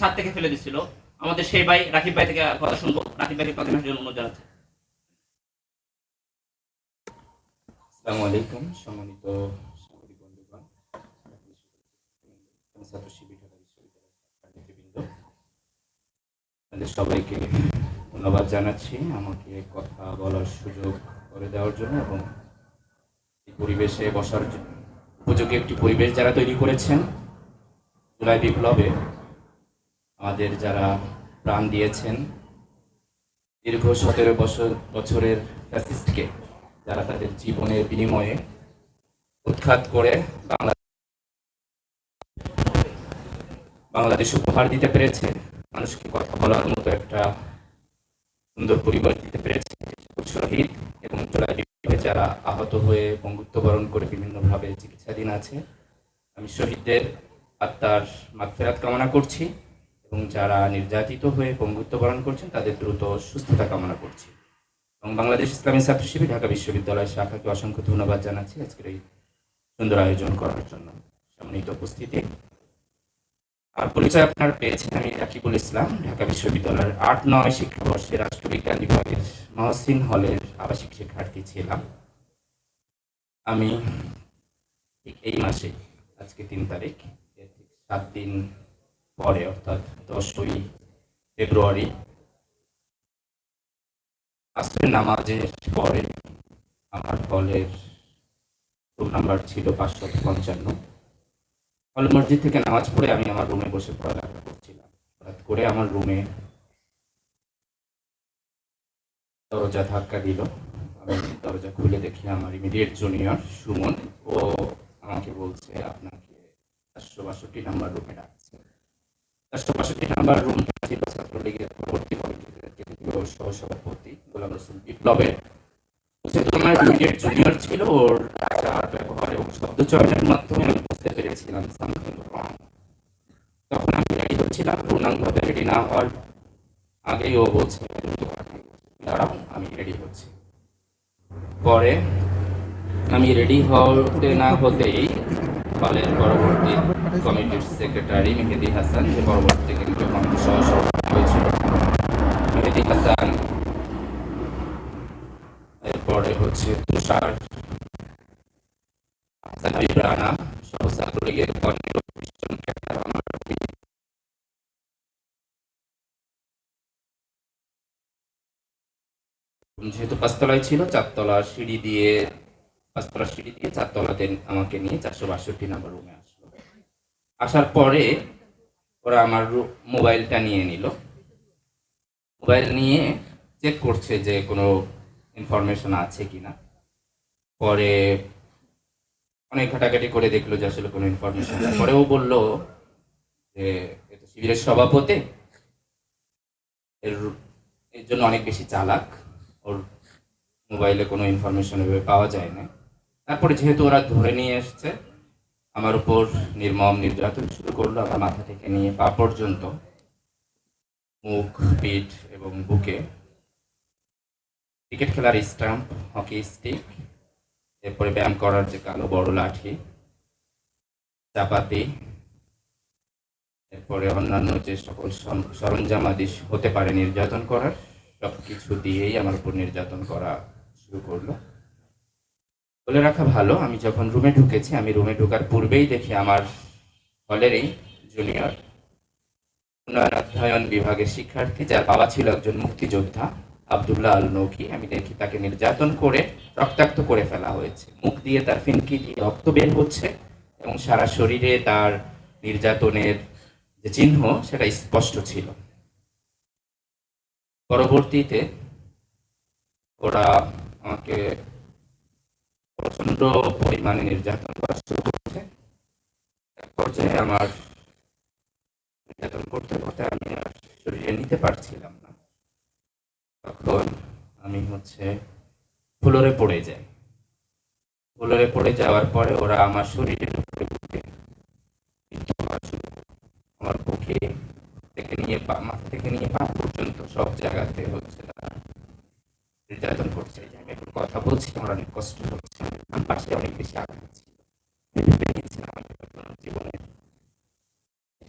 ছাদ থেকে ফেলে দিচ্ছিল। আমাদের সেই ভাই রাকিব ভাই থেকে কথা শুনবো। রাকিব ভাইকে কথা জন্য অনুরোধ জানাচ্ছি। আসসালামু আলাইকুম সম্মানিত সাংবাদিক বন্ধুগণ, ছাত্র শিবির ঢাকা বিশ্ববিদ্যালয়ের নেতৃবৃন্দ, আপনাদের সবাইকে ধন্যবাদ জানাচ্ছি আমাকে কথা বলার সুযোগ করে দেওয়ার জন্য এবং এই পরিবেশে বসার উপযোগী একটি পরিবেশ যারা তৈরি করেছেন। জুলাই বিপ্লবে আমাদের যারা প্রাণ দিয়েছেন, দীর্ঘ 17 বছরের ফ্যাসিস্টকে যারা তাদের জীবনের বিনিময়ে উৎখাত করে বাংলাদেশ উপহার দিতে পেরেছে, মানুষকে কথা বলার মতো একটা সুন্দর পরিবার দিতে পেরেছে শহীদ এবং জুলাই বিপ্লবে যারা আহত হয়ে বঙ্গুত্ব বরণ করে বিভিন্নভাবে চিকিৎসাধীন আছে, আমি শহীদদের আত্মার মাগফিরাত কামনা করছি এবং যারা নির্যাতিত হয়ে বঙ্গুত্ব বরণ করছেন তাদের দ্রুত সুস্থতা কামনা করছি এবং বাংলাদেশ ইসলামী ছাত্র শিবির ঢাকা বিশ্ববিদ্যালয় শাখাকে অসংখ্য ধন্যবাদ জানাচ্ছি আজকের এই সুন্দর আয়োজন করার জন্য। সম্মানিত উপস্থিতি, আর পরিচয় আপনারা পেয়েছেন, আমি রাকিবুল ইসলাম, ঢাকা বিশ্ববিদ্যালয়ের ৮-৯ শিক্ষাবর্ষে রাষ্ট্রবিজ্ঞান বিভাগের মহসিন হলের আবাসিক শিক্ষার্থী ছিলাম। আমি ঠিক এই মাসে, আজকে ৩ তারিখ, ৭ দিন পরে অর্থাৎ ১০ই ফেব্রুয়ারি আসরের নামাজের পরে আমার হলের রুম নাম্বার ছিল ৫৫৫। হল মসজিদ থেকে নামাজ পড়ে আমি আমার রুমে বসে পড়ালেখা করছিলাম। হঠাৎ করে আমার রুমে দরজা ধাক্কা দিল। আমি দরজা খুলে দেখি আমার ইমিডিয়েট জুনিয়র সুমন, ও আমাকে বলছে আপনাকে ৪৬২ নাম্বার রুমে ডাকছে। ৪৬২ নাম্বার রুমটা ছিল ছাত্রলীগের পরবর্তী কেন্দ্রীয় সহসভাপতি গোলাম রসুল বিপ্লবের। যেহেতু আমার ইমিডিয়েট জুনিয়র ছিল, ওর আচার ব্যবহার এবং শব্দ চয়নের মাধ্যমে আমি বুঝতে পেরেছিলাম সামথিং রং। তখন আমি রেডি হচ্ছিলাম, পূর্ণাঙ্গভাবে রেডি না হওয়ার আগেই ও বলছে দাঁড়াও আমি রেডি হচ্ছি। পরে আমি রেডি হতে না হতেই হলের পরবর্তী কমিটির সেক্রেটারি মেহেদি হাসান, যে পরবর্তী কেন্দ্রীয় কমিটির সহসভাপতি হয়েছিল, মেহেদি হাসান, এরপরে হচ্ছে তুষার, রানা সহ ছাত্রলীগের যেহেতু পাঁচতলায় ছিল, চারতলা সিঁড়ি দিয়ে 4তলাতে আমাকে নিয়ে ৪৬২ নাম্বার রুমে আসলো। আসার পরে ওরা আমার মোবাইলটা নিয়ে নিল। মোবাইল নিয়ে চেক করছে যে কোনো ইনফরমেশন আছে কিনা। পরে অনেক ঘাটাঘাটি করে দেখলো যে আসলে কোনো ইনফরমেশন নেই। পরে ও বললো যে এটা শিবিরের সভাপতি, এর জন্য অনেক বেশি চালাক, ওর মোবাইলে কোনো ইনফরমেশন এভাবে পাওয়া যায় না। তারপরে যেহেতু ওরা ধরে নিয়ে এসছে, আমার উপর নির্মম নির্যাতন শুরু করলো। আমার মাথা থেকে নিয়ে পা পর্যন্ত, মুখ, পিঠ এবং বুকে ক্রিকেট খেলার স্টাম্প, হকি স্টিক, এরপরে ব্যায়াম করার যে কালো বড় লাঠি, চাপাতি, এরপরে অন্যান্য যে সকল সরঞ্জাম আদি হতে পারে নির্যাতন করার, সবকিছু দিয়েই আমার উপর নির্যাতন করা শুরু করলো। বলে রাখা ভালো, আমি যখন রুমে ঢুকেছি, আমি রুমে ঢোকার পূর্বেই দেখি আমার হলেরই জুনিয়র উন্নয়ন অধ্যয়ন বিভাগের শিক্ষার্থী, যার বাবা ছিল একজন মুক্তিযোদ্ধা, আবদুল্লাহ আল নৌকি, আমি দেখি তাকে নির্যাতন করে রক্তাক্ত করে ফেলা হয়েছে। মুখ দিয়ে তার ফিনকি দিয়ে রক্ত বের হচ্ছে এবং সারা শরীরে তার নির্যাতনের যে চিহ্ন সেটা স্পষ্ট ছিল। পরবর্তীতে ওরা আমাকে প্রচন্ড পরিমাণে নির্যাতন করা শুরু করছে। এক পর্যায়ে আমার নির্যাতন করতে করতে আমি আর শরীরে নিতে পারছিলাম না। তখন আমি ফ্লোরে পড়ে যাই। ফ্লোরে পড়ে যাওয়ার পরে ওরা আমার শরীরের উপরে উঠে আমার বুকে থেকে নিয়ে মাথা থেকে নিয়ে পা পর্যন্ত সব জায়গাতে নির্যাতন করছে। আমি এখন কথা বলছি, আমার অনেক কষ্ট হচ্ছে, আমার পাশে অনেক বেশি আঘাত ছিল। জীবনের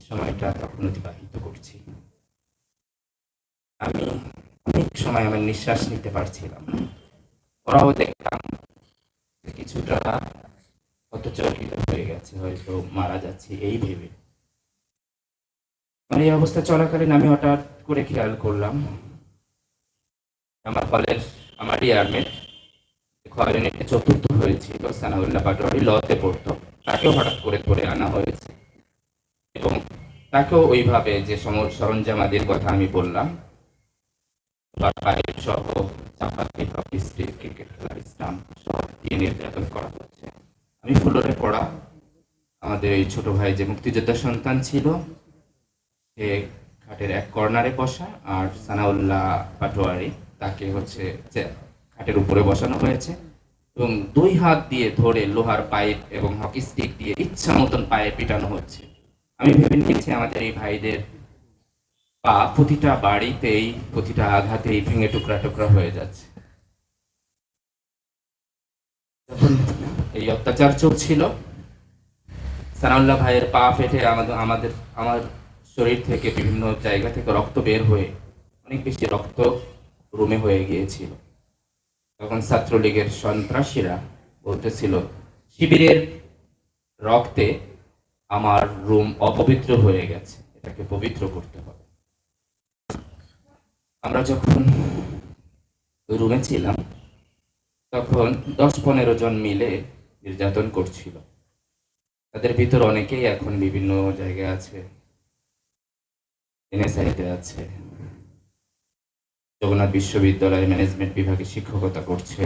সময়টা তখন অতিবাহিত করছি। সময় আমার নিঃশ্বাস নিতে পারছিলাম না। ওরাও দেখলাম যে কিছুটা হতচকিত হয়ে গেছে, হয়তো মারা যাচ্ছে এই ভেবে। মানে এই অবস্থা চলাকালীন আমি হঠাৎ করে খেয়াল করলাম আমার হলের আমার ইয়ারমেট খয়রানিতে চতুর্থ হয়েছিল সানাউল্লাহ পাটোয়ারি লতে পড়তো, তাকেও হঠাৎ করে ধরে আনা হয়েছে এবং তাকেও ওইভাবে যে সরঞ্জাম আদির কথা আমি বললাম বা পাইপ সহ চাপাতি হকি স্টিক ক্রিকেট খেলার স্টাম্প সহ দিয়ে নির্যাতন করা হচ্ছে। আমি ফ্লোরে পড়া আমাদের এই ছোট ভাই যে মুক্তিযোদ্ধার সন্তান ছিল সে খাটের এক কর্নারে বসা, আর সানাউল্লাহ পাটোয়ারি তাকে হচ্ছে খাটের উপরে বসানো হয়েছে এবং দুই হাত দিয়ে ধরে লোহার পাইপ এবং হকি স্টিক দিয়ে ইচ্ছা মতন পায়ে পিটানো হচ্ছে। আমি ভেবে নিয়েছি আমাদের এই ভাইদের পা প্রতিটা বাড়িতেই প্রতিটা আঘাতেই ভেঙে টুকরা টুকরা হয়ে যাচ্ছে। যখন এই অত্যাচার চলছিল সানাউল্লাহ ভাইয়ের পা ফেটে আমার শরীর থেকে বিভিন্ন জায়গা থেকে রক্ত বের হয়ে অনেক বেশি রক্ত রুমে হয়ে গিয়েছিল। তখন ছাত্রলীগের সন্ত্রাসীরা বলতেছিল শিবিরের রক্তে আমার রুম অপবিত্র হয়ে গেছে, এটাকে পবিত্র করতে হবে। আমরা যখন ওই রুমে ছিলাম তখন 10-15 জন মিলে নির্যাতন করছিল। তাদের ভিতর অনেকেই এখন বিভিন্ন জায়গায় আছে, এনএসআইতে আছে, জগন্নাথ বিশ্ববিদ্যালয়ে ম্যানেজমেন্ট বিভাগে শিক্ষকতা করছে,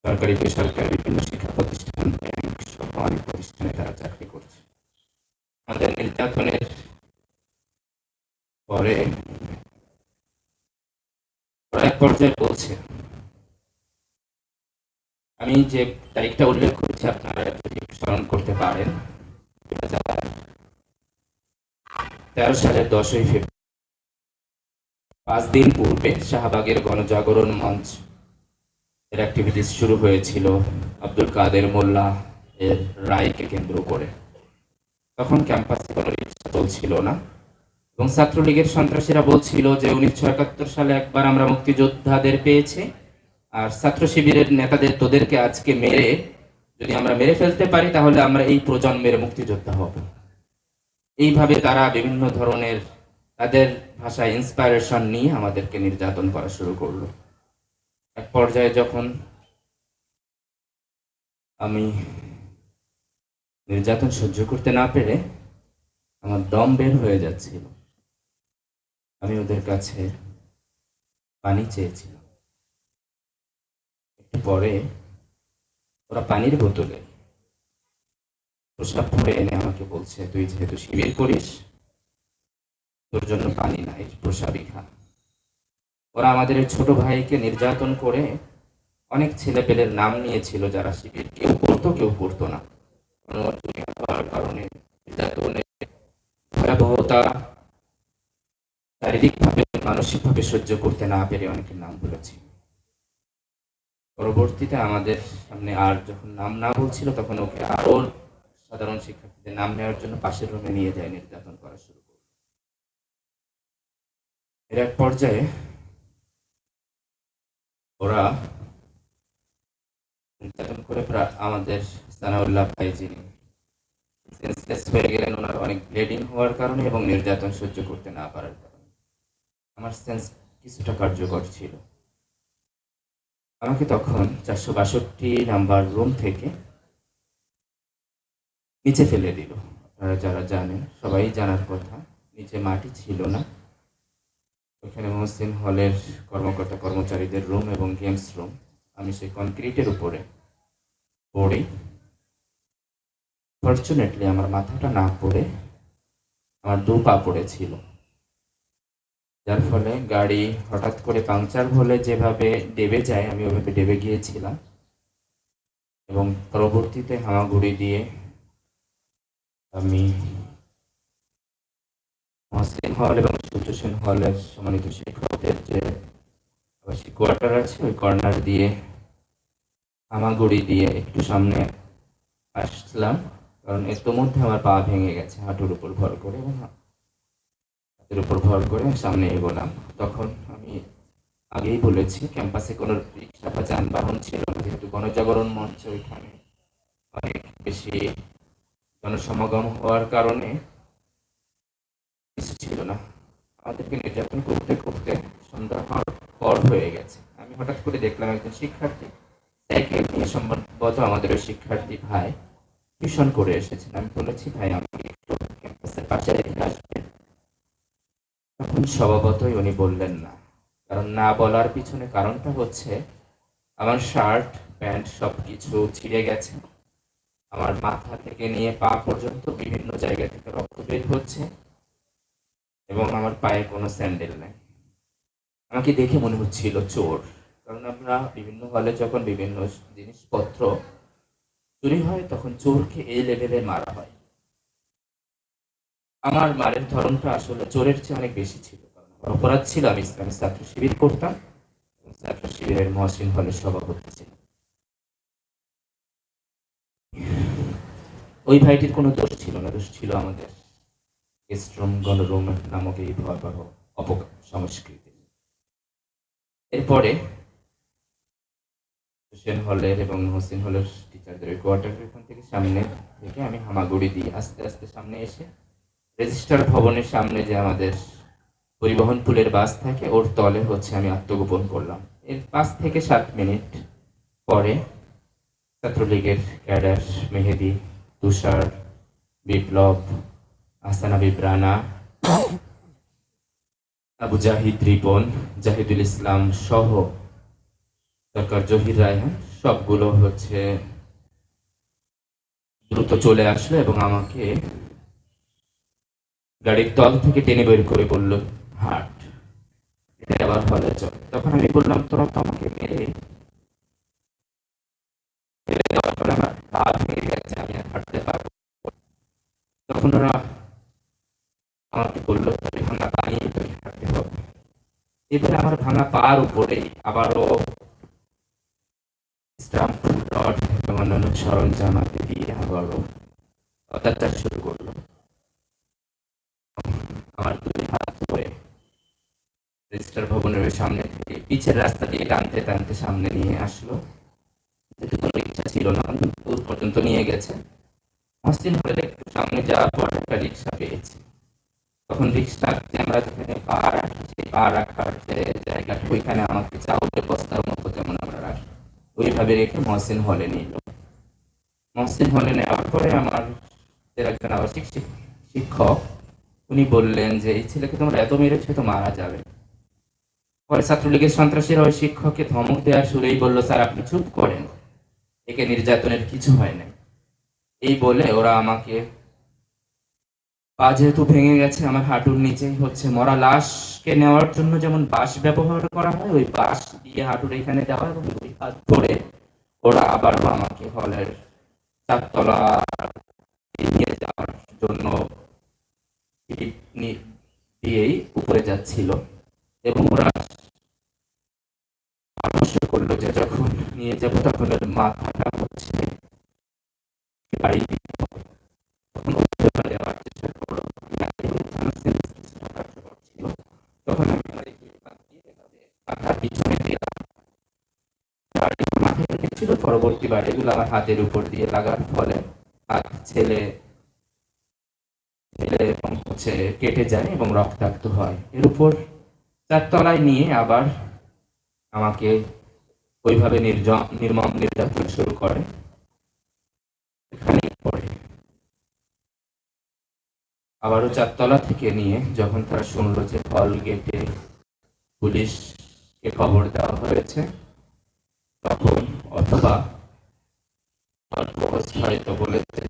সরকারি বেসরকারি বিভিন্ন শিক্ষা প্রতিষ্ঠান, ব্যাংক সহ অনেক প্রতিষ্ঠানে তারা চাকরি করছে। আমাদের নির্যাতনের পরে এক পর্যায়ে বলছে, আমি যে তারিখটা উল্লেখ করছি আপনারা যদি স্মরণ করতে পারেন, 2013 সালের 10ই ফেব্রুয়ারি 5 দিন পূর্বে শাহবাগের গণজাগরণ মঞ্চ এর অ্যাক্টিভিটিস শুরু হয়েছিল আব্দুল কাদের মোল্লা এর রায়কে কেন্দ্র করে। তখন ক্যাম্পাসে কোনো রিক্সা চলছিল না এবং ছাত্রলীগের সন্ত্রাসীরা বলছিল যে 1971 সালে একবার আমরা মুক্তিযোদ্ধাদের পেয়েছি, আর ছাত্র শিবিরের নেতাদের তোদেরকে আজকে মেরে যদি আমরা মেরে ফেলতে পারি তাহলে আমরা এই প্রজন্মের মুক্তিযোদ্ধা হব। এইভাবে তারা বিভিন্ন ধরনের তাদের ভাষায় ইন্সপায়ারেশন নিয়ে আমাদেরকে নির্যাতন করা শুরু করলো। এক পর্যায়ে যখন আমি নির্যাতন সহ্য করতে না পেরে আমার দম বের হয়ে যাচ্ছিল, আমি ওদের কাছে পানি চেয়েছিলাম। একটু পরে ওরা পানির বোতলে প্রস্রাব ভরে এনে আমাকে বলছে, তুই যেহেতু শিবির করিস তোর জন্য পানি নাই, প্রসাবই খা। ওরা আমাদের এই ছোট ভাইকে নির্যাতন করে অনেক ছেলেপেলের নাম নিয়েছিল যারা শিবির কেউ পড়তো কেউ পড়তো না, হওয়ার কারণে নির্যাতনের ভয়াবহতা শারীরিকভাবে মানসিকভাবে সহ্য করতে না পেরে অনেকের নাম বলেছি। পরবর্তীতে আমাদের সামনে আর যখন নাম না বলছিল তখন ওকে আরো সাধারণ শিক্ষার্থীদের নাম নেওয়ার জন্য পাশের রুমে নিয়ে যায়, নির্যাতন করা শুরু করল। এর এক পর্যায়ে ওরা নির্যাতন করে আমাদের সানাউল্লাহ ভাই যিনি সেন্সলেস হয়ে গেলেন, ওনার অনেক ব্লিডিং হওয়ার কারণে এবং নির্যাতন সহ্য করতে না পারার কারণে আমার সেন্স কিছুটা কার্যকর ছিল। আমাকে তখন 462 নাম্বার রুম থেকে নিচে ফেলে দিল। আপনারা যারা জানেন সবাই জানার কথা, নিচে মাটি ছিল না, ওখানে মুসলিম হলের কর্মকর্তা কর্মচারীদের রুম এবং গেমস রুম। আমি সেই কনক্রিটের উপরে পড়ি। ফরচুনেটলি আমার মাথাটা না পড়ে আমার 2 পা পড়েছিল, যার ফলে গাড়ি হঠাৎ করে পাংচার হলে যেভাবে ডেবে যায় আমি ওভাবে ডেবে গিয়েছিলাম এবং পরবর্তীতে হামাগুড়ি দিয়ে আমি মুসলিম হল এবং সুচেতন হলের সম্মানিত শিক্ষকদের যে আবাসিক কোয়ার্টার আছে ওই কর্নার দিয়ে হামাগুড়ি দিয়ে একটু সামনে আসলাম, কারণ এর মধ্যে আমার পা ভেঙে গেছে হাঁটুর উপর ভর করে এবং এর উপর ভর করে সামনে এগোলাম। তখন আমি আগেই বলেছি ক্যাম্পাসে কোনো রিক্সা বা যানবাহন ছিল না, যেহেতু গণজাগরণ মঞ্চ ওইখানে অনেক বেশি জনসমাগম হওয়ার কারণে কিছু ছিল না। আমাদেরকে নির্যাতন করতে করতে সন্ধ্যা হওয়ার পর হয়ে গেছে। আমি হঠাৎ করে দেখলাম একজন শিক্ষার্থী সাইকেল নিয়ে, সম্ভবত আমাদের ওই শিক্ষার্থী ভাই টিউশন করে এসেছেন। আমি বলেছি, ভাই আমাকে একটু ক্যাম্পাসের পাশে রেখে আসবেন। তখন স্বভাবতই উনি বললেন না। কারণ না বলার পিছনে কারণটা হচ্ছে আমার শার্ট প্যান্ট সবকিছু ছিঁড়ে গেছে, আমার মাথা থেকে নিয়ে পা পর্যন্ত বিভিন্ন জায়গা থেকে রক্ত বের হচ্ছে এবং আমার পায়ে কোনো স্যান্ডেল নেই। আমাকে দেখে মনে হচ্ছিল চোর। কারণ আমরা বিভিন্ন হলে যখন বিভিন্ন জিনিসপত্র চুরি হয় তখন চোরকে এই লেভেলে মারা হয়। আমার মারের ধরনটা আসলে চোরের চেয়ে অনেক বেশি ছিল। কারণ আমার অপরাধ ছিল আমি ইসলামী ছাত্র শিবির করতাম এবং ছাত্র শিবিরের মহসিন হলের সভাপতি ছিলাম। ওই ভাইটির কোনো দোষ ছিল না, দোষ ছিল আমাদের গেস্টরুম গণরুম নামক এই ভয়াবহ অপসংস্কৃতি। এরপরে হোসেন হলের এবং মহসিন হলের টিচারদের ওই কোয়ার্টারের থেকে সামনে থেকে আমি হামাগুড়ি দিয়ে আস্তে আস্তে সামনে এসে রেজিস্ট্রার ভবনের সামনে যে আমাদের পরিবহন পুলের বাস থাকে ওর তলে হচ্ছে আমি আত্মগোপন করলাম। এর 5 থেকে 7 মিনিট পরে ছাত্রলীগের ক্যাডার মেহেদি, তুষার, বিপ্লব, আহসানা বিপ্রানা, আবু জাহিদ রিপন, জাহিদুল ইসলাম সহ সরকার জহির রায়হান সবগুলো হচ্ছে দ্রুত চলে আসলো এবং আমাকে গাড়ির তল থেকে টেনে বের করে বলল, হাট, এটা আবার হলে চল। তখন আমি বললাম, তোরা তো আমাকে মেরে ফেলে দেওয়ার পরে আমার পা ভেঙে গেছে, আমি আর হাঁটতে পারবো। তখন ওরা আমাকে বললো, তোকে ভাঙা পা নিয়ে তোকে হাঁটতে হবে। এবারে আমার ভাঙা পার উপরে আবারও স্টাম্প, রড এবং অন্যান্য সরঞ্জাম আমাকে দিয়ে আবারও অত্যাচার শুরু করলো। আমার 2 হাত ধরে রেজিস্ট্রার ভবনের সামনে থেকে পিছের রাস্তা দিয়ে টানতে টানতে সামনে নিয়ে আসলো। যেহেতু কোনো রিক্সা ছিল না, অনেক দূর পর্যন্ত নিয়ে গেছে। মহসিন হলের একটু সামনে যাওয়ার পর একটা রিক্সা পেয়েছি। তখন রিক্সা আমরা যেখানে পা রাখছি, পা রাখার যে জায়গাটা ওইখানে আমাকে চাউলের বস্তার মতো যেমন আমরা রাখি ওইভাবে রেখে মহসিন হলে নিল। মহসিন হলে নেওয়ার পরে আমার একজন আবাসিক শিক্ষক উনি বললেন যে এই ছেলেকে তোমরা এত মেরেছো তো মারা যাবে। পরে ছাত্রলীগের সন্ত্রাসীরা ওই শিক্ষককে ধমক দেওয়ার সুরেই বলল, স্যার আপনি চুপ করেন, একে নির্যাতনের কিছু হয় নাই। এই বলে ওরা আমাকে, পা যেহেতু ভেঙে গেছে আমার হাঁটুর নিচেই হচ্ছে মরা লাশকে নেওয়ার জন্য যেমন বাঁশ ব্যবহার করা হয় ওই বাঁশ দিয়ে হাঁটুর এখানে দেওয়া এবং ওই হাত ধরে ওরা আবারও আমাকে হলের 4 তলা নিয়ে যাওয়ার জন্য দিয়েই উপরে যাচ্ছিল এবং ওরা পরামর্শ করলো যে যখন নিয়ে যাবো তখন ওর মাথাটা হচ্ছে বাড়ি দিতে হবে। তখন দেওয়ার চেষ্টা করলো। তখন আমি মাথার পিছনে দিলাম, মাথায় লেগেছিল। পরবর্তীবার এগুলো আমার হাতের উপর দিয়ে লাগার ফলে হাত ছেলে এবং হচ্ছে কেটে যায় এবং রক্তাক্ত হয়। এর উপর 4 তলায় নিয়ে আবার আমাকে ওইভাবে নির্মম নির্যাতন শুরু করে। এখানেই পরে আবারও 4 তলা থেকে নিয়ে যখন তারা শুনলো যে হল গেটে পুলিশকে খবর দেওয়া হয়েছে তখন অথবা হয়তো বলেছে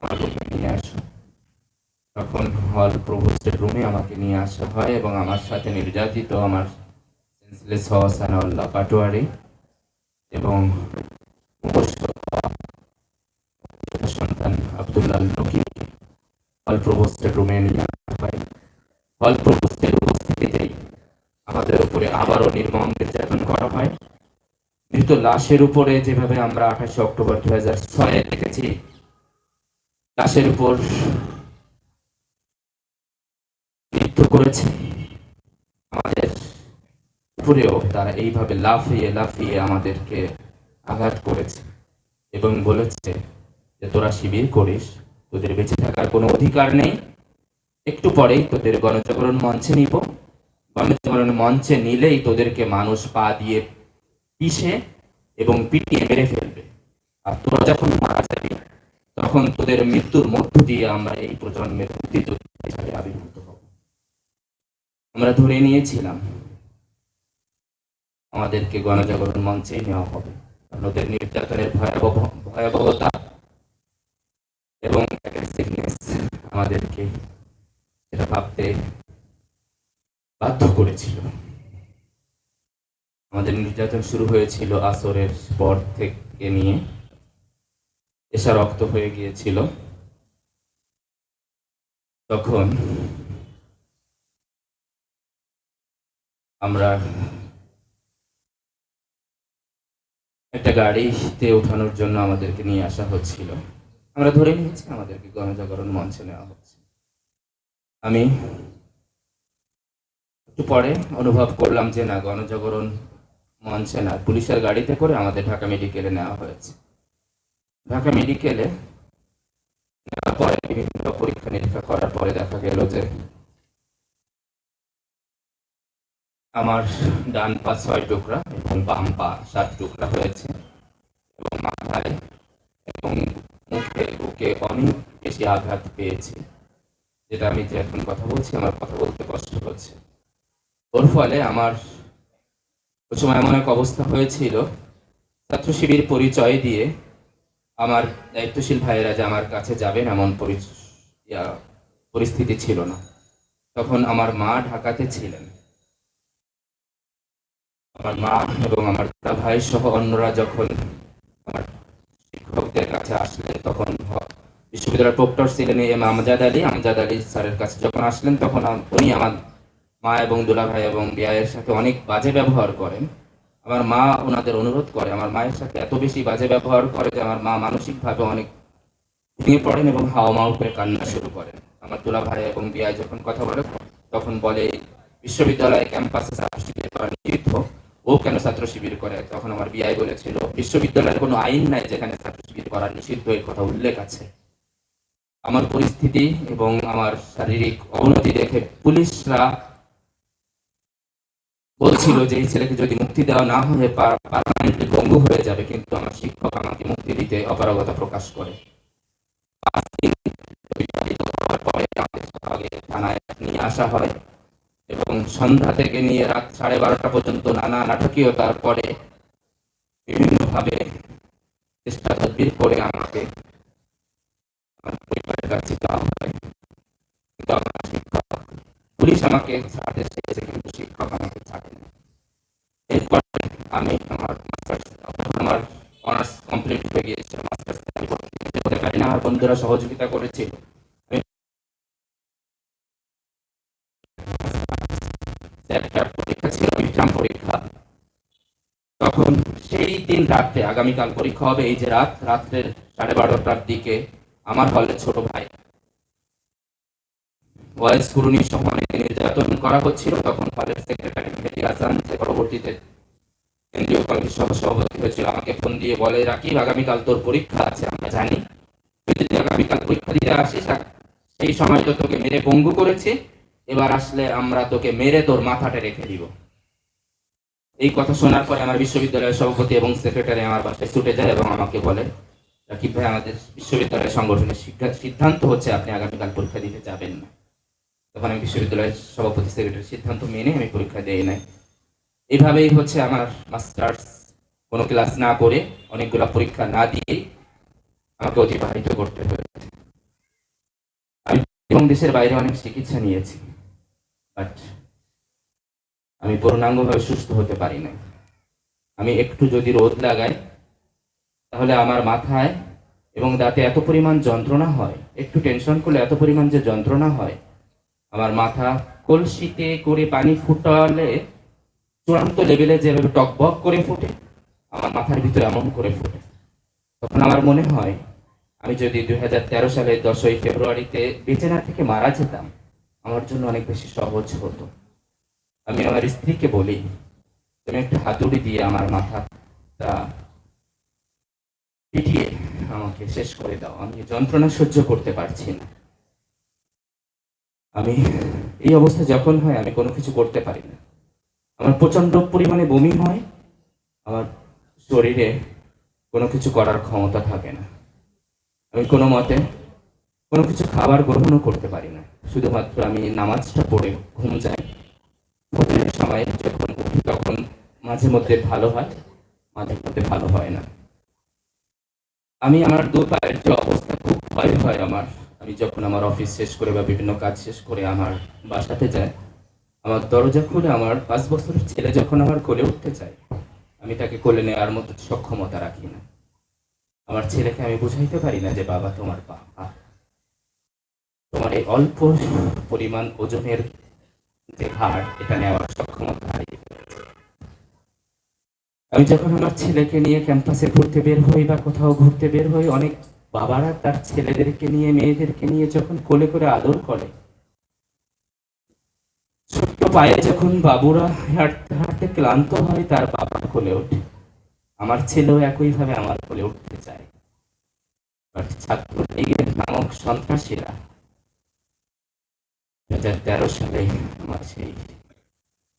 আমার রুমে নিয়ে আসো, তখন হল প্রভোস্টের রুমে আমাকে নিয়ে আসা হয় এবং আমার সাথে নির্যাতিত আমার সেন্সলেস হওয়া সানাউল্লাহ পাটোয়ারি এবং সন্তান আব্দুল্লাহ নকিমকে হল প্রভোস্টের রুমে নিয়ে আসা হয়। হল প্রভোস্টের উপস্থিতিতেই আমাদের উপরে আবারও নির্মম নির্যাতন করা হয়। মৃত লাশের উপরে যেভাবে আমরা 28 অক্টোবর 2006 দেখেছি, লাশের উপর যুদ্ধ করেছে, আমাদের উপরেও তারা এইভাবে লাফিয়ে লাফিয়ে আমাদেরকে আঘাত করেছে এবং বলেছে যে তোরা শিবির করিস, তোদের বেঁচে থাকার কোনো অধিকার নেই, একটু পরেই তোদের গণজাগরণ মঞ্চে নিব, গণজাগরণ মঞ্চে নিলেই তোদেরকে মানুষ পা দিয়ে পিষে এবং পিটিয়ে মেরে ফেলবে, আর তোরা যখন মারা যাবি তখন তোদের মৃত্যুর মধ্য দিয়ে আমরা এই প্রজন্মের মুক্তিযোদ্ধা হিসাবে আবির্ভূত হব। আমরা ধরে নিয়েছিলাম আমাদেরকে গণজাগরণ মঞ্চে নেওয়া হবে, ওদের নির্যাতনের ভয়াবহতা এবং আমাদেরকে সেটা ভাবতে বাধ্য করেছিল। আমাদের নির্যাতন শুরু হয়েছিল আসরের পর থেকে নিয়ে, এসা রক্ত হয়ে গিয়েছিল। তখন আমরা একটা গাড়িতে ওঠানোর জন্য আমাদেরকে নিয়ে আসা হচ্ছিল, আমরা ধরে নিয়েছি আমাদেরকে গণজাগরণ মঞ্চে নেওয়া হচ্ছে। আমি একটু পরে অনুভব করলাম যে না, গণজাগরণ মঞ্চে না, পুলিশের গাড়িতে করে আমাদের ঢাকা মেডিকেলে নেওয়া হয়েছে। ঢাকা মেডিকেলে নেওয়ার পরে বিভিন্ন পরীক্ষা নিরীক্ষা করার পরে দেখা গেল যে আমার ডান পা 6 টুকরা এবং বাম পা 7 টুকরা হয়েছে, এবং মাথায় এবং মুখে বুকে অনেক বেশি আঘাত পেয়েছি, যেটা আমি যে এখন কথা বলছি আমার কথা বলতে কষ্ট হচ্ছে। ওর ফলে আমার ওই সময় এমন এক অবস্থা হয়েছিল, ছাত্র শিবির পরিচয় দিয়ে আমার দায়িত্বশীল ভাইয়েরা যে আমার কাছে যাবেন এমন পরিস্থিতি ছিল না। তখন আমার মা ঢাকাতে ছিলেন, আমার মা এবং আমার ভাই সহ অন্যরা যখন আমার শিক্ষকদের কাছে আসলেন, তখন বিশ্ববিদ্যালয়ের প্রক্টর ছিলেন আমজাদ আলী স্যারের কাছে যখন আসলেন, তখন উনি আমার মা এবং দুলা ভাই এবং বিয়ায়ের সাথে অনেক বাজে ব্যবহার করেন। আমার মা ওনাদের অনুরোধ করে, আমার মায়ের সাথে এত বেশি বাজে ব্যবহার করে যে আমার মা মানসিকভাবে অনেক ভেঙে পড়েন এবং হাওমাও করে কান্না শুরু করেন। আমার দুলা ভাই এবং বিয়ায় যখন কথা বলে তখন বলে বিশ্ববিদ্যালয় ক্যাম্পাসে ছাত্র শিবির করা নিষিদ্ধ, ও কেন ছাত্র শিবির করে? তখন আমার বিয়ায় বলেছিল বিশ্ববিদ্যালয়ের কোনো আইন নাই যেখানে ছাত্র শিবির করা নিষিদ্ধ, এর কথা উল্লেখ আছে। আমার পরিস্থিতি এবং আমার শারীরিক অবনতি দেখে পুলিশরা বলছিল যে এই ছেলেকে যদি মুক্তি দেওয়া না হয় পার্মানেন্টলি পঙ্গু হয়ে যাবে, কিন্তু আমার শিক্ষক আমাকে মুক্তি দিতে অপারগতা প্রকাশ করে। 5 দিন পরে আমাকে থানায় নিয়ে আসা হয় এবং সন্ধ্যা থেকে নিয়ে রাত 12:30 পর্যন্ত নানা নাটকীয়তার পরে বিভিন্নভাবে চেষ্টা তদবির করে আমাকে আমার পরিবারের কাছে দেওয়া হয়, কিন্তু আমার শিক্ষক, পুলিশ আমাকে ছাড়তে চেয়েছে কিন্তু শিক্ষক আমাকে ছাড়েনি। এরপর আমি আমার অনার্স কমপ্লিট হয়ে গিয়েছে, মাস্টার্স আমি করতে পারি না, আমার বন্ধুরা সহযোগিতা করেছিল। একটা পরীক্ষা ছিল মিডটার্ম পরীক্ষা, তখন সেই দিন রাতে, আগামীকাল পরীক্ষা হবে, এই যে রাত্রের 12:30টার দিকে আমার হলে ছোট ভাই ওয়াইস কুরুনি সহ অনেকে নির্যাতন করা হচ্ছিল। তখন হলের সেক্রেটারি মেহেদী হাসান, যে পরবর্তীতে কেন্দ্রীয় কমিটির সভাপতি হয়েছিল, আমাকে ফোন দিয়ে বলে, রাকিব আগামীকাল তোর পরীক্ষা আছে, আমরা জানি তুই যদি আগামীকাল পরীক্ষা দিতে আসিস, সেই সময় তো তোকে মেরে পঙ্গু করেছে, এবার আসলে আমরা তোকে মেরে তোর মাথাটা রেখে দিব। এই কথা শোনার পরে আমার বিশ্ববিদ্যালয়ের সভাপতি এবং সেক্রেটারি আমার বাসায় ছুটে যায় এবং আমাকে বলে, রাকিব ভাই, আমাদের বিশ্ববিদ্যালয়ের সংগঠনের সিদ্ধান্ত হচ্ছে আপনি আগামীকাল পরীক্ষা দিতে যাবেন না। তখন আমি বিশ্ববিদ্যালয়ের সভাপতি সেক্রেটারির সিদ্ধান্ত মেনে আমি পরীক্ষা দিই নাই। এইভাবেই হচ্ছে আমার মাস্টার্স কোনো ক্লাস না করে, অনেকগুলো পরীক্ষা না দিয়ে আমাকে অতিবাহিত করতে হয়েছে। আমি এবং দেশের বাইরে অনেক চিকিৎসা নিয়েছি, বাট আমি পূর্ণাঙ্গভাবে সুস্থ হতে পারি না। আমি একটু যদি রোদ লাগাই তাহলে আমার মাথায় এবং দাঁতে এত পরিমাণ যন্ত্রণা হয়, একটু টেনশন করলে এত পরিমাণ যে যন্ত্রণা হয়, আমার মাথা কলসিতে করে পানি ফুটালে চূড়ান্ত লেভেলে যেভাবে টকবক করে ফুটে, আমার মাথার ভিতরে এমন করে ফুটে। তখন আমার মনে হয় আমি যদি 2013 সালের 10ই ফেব্রুয়ারিতে বেঁচে না থেকে মারা যেতাম, আমার জন্য অনেক বেশি সহজ হতো। আমি আমার স্ত্রীকে বলি, তুমি একটা হাতুড়ি দিয়ে আমার মাথাটা পিটিয়ে আমাকে শেষ করে দাও, আমি যন্ত্রণা সহ্য করতে পারছি না। আমি এই অবস্থা যখন হয় আমি কোনো কিছু করতে পারি না। আমার প্রচন্ড পরিমাণে বমি হয়, আমার শরীরে কোনো কিছু করার ক্ষমতা থাকে না। আমি কোনো মতে কোনো কিছু খাবার গ্রহণও করতে পারি না। শুধুমাত্র আমি নামাজটা পড়ে ঘুম যাই। ফজরের সময় যখন উঠি তখন মাঝে মধ্যে ভালো হয়, মাঝে মধ্যে ভালো হয় না। আমি আমার দু পায়ের যে অবস্থা খুব ভয় হয় আমার। আমি যখন আমার অফিস শেষ করে বা বিভিন্ন কাজ শেষ করে আমার বাসাতে যাই, আমার দরজা খুলে আমার 5 বছরের ছেলে যখন আমার কোলে উঠতে চায়, আমি তাকে কোলে নেওয়ার মতো সক্ষমতা রাখি না। আমার ছেলেকে আমি বুঝাইতে পারি না যে বাবা তোমার বাবা, তোমার এই অল্প পরিমাণ ওজনের যে ভার এটা নেওয়ার সক্ষমতা হারিয়ে ফেলেছে। আমি যখন আমার ছেলেকে নিয়ে ক্যাম্পাসে ঘুরতে বের হই বা কোথাও ঘুরতে বের হই, অনেক বাবারা তার ছেলেদেরকে নিয়ে মেয়েদেরকে নিয়ে যখন কোলে করে আদর করে, ছোট্ট পায়ে যখন বাবুরা হাঁটতে হাঁটতে ক্লান্ত হয় তার বাবা কোলে ওঠে। আমার ছেলেও একইভাবে আমার কোলে উঠতে চায়। বাট ছাত্র লীগের নামক সন্ত্রাসীরা 2013 সালে আমার সেই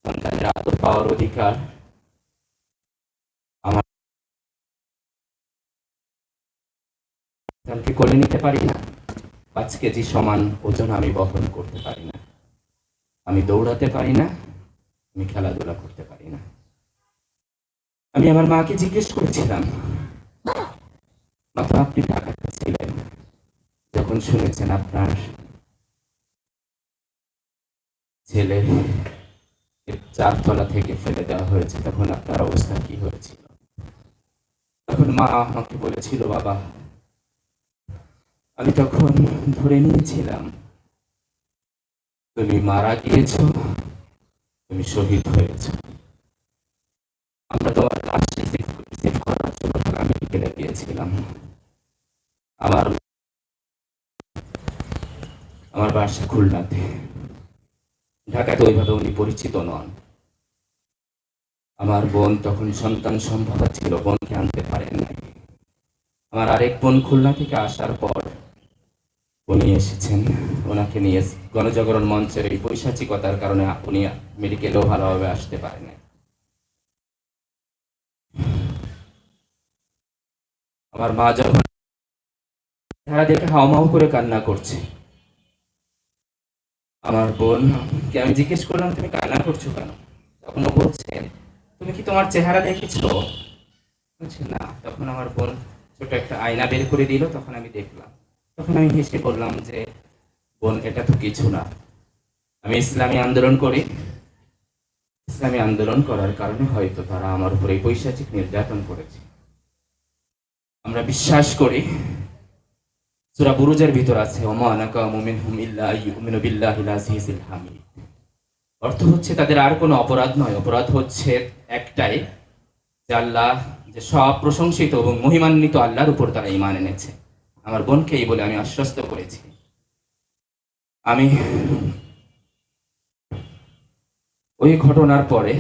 সন্তানের আদর পাওয়ার অধিকার আমার সন্তানকে কোলে নিতে পারি না। 5 কেজি সমান ওজন আমি বহন করতে পারি না, আমি দৌড়াতে পারি না, আমি খেলাধুলা করতে পারি না। আমি আমার মাকে জিজ্ঞেস করেছিলাম, মা তো আপনি ঢাকাতে ছিলেন, যখন শুনেছেন আপনার ছেলে 4 তলা থেকে ফেলে দেওয়া হয়েছে তখন আপনার অবস্থা কি হয়েছিল? তখন মা আমাকে বলেছিল, বাবা আমি তখন ধরে নিয়েছিলাম তুমি মারা গিয়েছ, তুমি শহীদ হয়েছ। আমরা তোমার লাশ রিসিভ করার জন্য ঢাকা মেডিকেলে গিয়েছিলাম। আমার আমার বাসা খুলনাতে, ঢাকাতে ওইভাবে উনি পরিচিত নন। আমার বোন তখন সন্তান সম্ভবা ছিল, বোনকে আনতে পারেন নাই। আমার আরেক বোন খুলনা থেকে আসার পর উনি এসেছেন, ওনাকে নিয়ে গণজাগরণ মঞ্চের এই পৈশাচিকতার কারণে উনি মেডিকেলেও ভালোভাবে আসতে পারেন নাই। আমার মা যখন চেহারা দেখে হাউমাউ করে কান্না করছে, আমার বোনকে আমি জিজ্ঞেস করলাম তুমি কান্না করছো কেন? তখন ও বলছে, তুমি কি তোমার চেহারা দেখেছো? বলছে না। তখন আমার বোন ছোট একটা আয়না বের করে দিল, তখন আমি দেখলাম। তখন আমি হেসে বললাম যে বোন এটা তো কিছু না, আমি ইসলামী আন্দোলন করি, ইসলামী আন্দোলন করার কারণে হয়তো তারা আমার উপরে পৈশাচিক নির্যাতন করেছে। আমরা বিশ্বাস করি সূরা বুরুজের ভিতর আছে, ওমা নাকামু মিনহুম ইল্লা ইউমিনু বিল্লাহিল আজিজিল হামিদ। অর্থ হচ্ছে তাদের আর কোনো অপরাধ নয়, অপরাধ হচ্ছে একটাই, যে আল্লাহ, যে সব প্রশংসিত এবং মহিমান্বিত আল্লাহর উপর তারা ঈমান এনেছে। আমার বোনকে এই বলে আমি আশ্বস্ত করেছি। আমি ওই ঘটনার পরে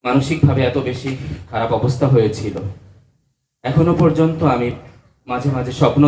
মানসিকভাবে এত বেশি খারাপ অবস্থা হয়েছিল, এখনো পর্যন্ত আমি মাঝে মাঝে স্বপ্ন